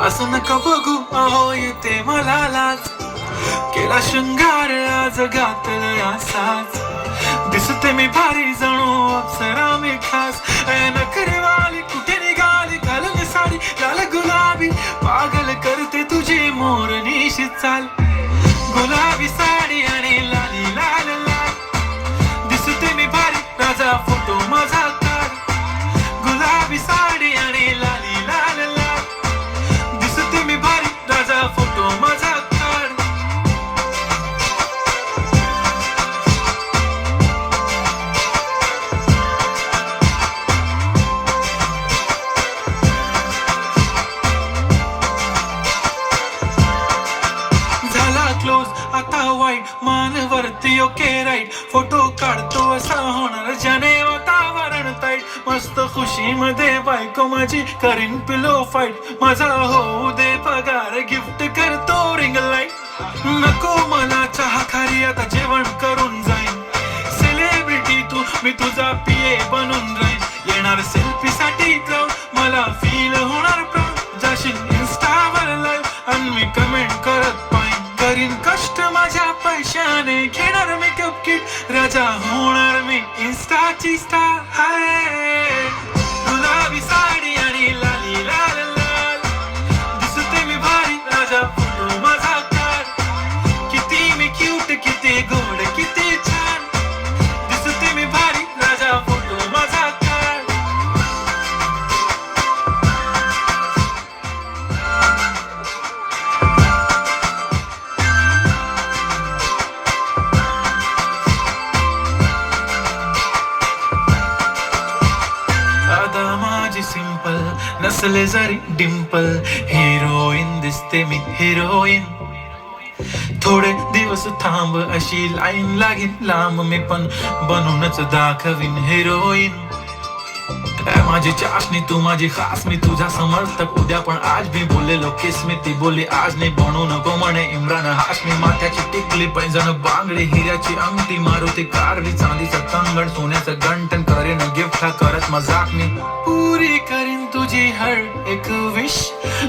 असं नका बघू अहो येते मला लाज. केला शृंगार आज घातलं असाच. दिसते मी भारी जणू अप्सरा मी खास. नखरेवाली कुठे निघाली घालून साडी लाल गुलाबी. पागल करते तुझी मोरनीशी चाल. गुलाबी साडी आणि लाली लाल लाल. दिसते मी भारी राजा फोटो माझा काढ. गुलाबी साडी आणि लाली लाल लाल. दिसते मी भारी राजा फोटो माझा काढ. झाला क्लोज आता वाईट मानवरती ओके राईट. फोटो काढतो असा होणार ज्याने वातावरण ताईट. मस्त खुशी मध्ये बायको माझी करीन पिलो फाईट. माझा होऊ दे पगार गिफ्ट करतो रिंग लाईट. नको मला चहा खारी आता जेवण करून जाईन. सेलिब्रिटी तू मी तुझा पिये बनून राहीन. येणार सेल्फी साठी क्राऊड मला फील होणार प्राऊड. जाशील इन्स्टावर लाईव्ह आणि मी कमेंट करत पाहिन. करीन कष्ट माझ्या पैशाने घेणार मेकअप किट. राजा होणार मी इन्स्टाची स्टार. हाय गुलाबी साडी आणि लाली लाल लाल. दिसते मी भारी राजा फोटो माझा काढ. किती मी क्यूट किती गोड किती छान. दिसते मी भारी राजा फोटो माझा काढ. आता माझी सिंपल नसले जरी डिंपल. हिरोईन दिसते मी हिरोईन. थोडे दिवस थांब अशी लाईन लागेल लांब. मी पण बनूनच दाखवीन हिरोईन. माझी चाशनी तू माझी खास. मी तुझा समर्थक उद्या पण आज मी बोललेलो किस मी. ती बोलली आज नाही बनू नको म्हणे इम्रान हाशमी. माथ्याची टिकली पैंजण बांगडी हिऱ्याची अंगठी. मारुती कारवी चांदीचं कंगण सोन्याचं गंटन. करेन गिफ्ट हा करत मजाक मी. पुरी करीन तुझी हर एक विश.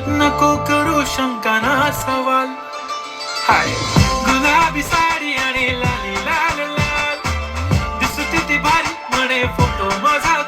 नको करू शंका ना सवाल. हाय गुलाबी साडी आणि लाली लाल लाल. दिसते ती भारी म्हणे फोटो माझा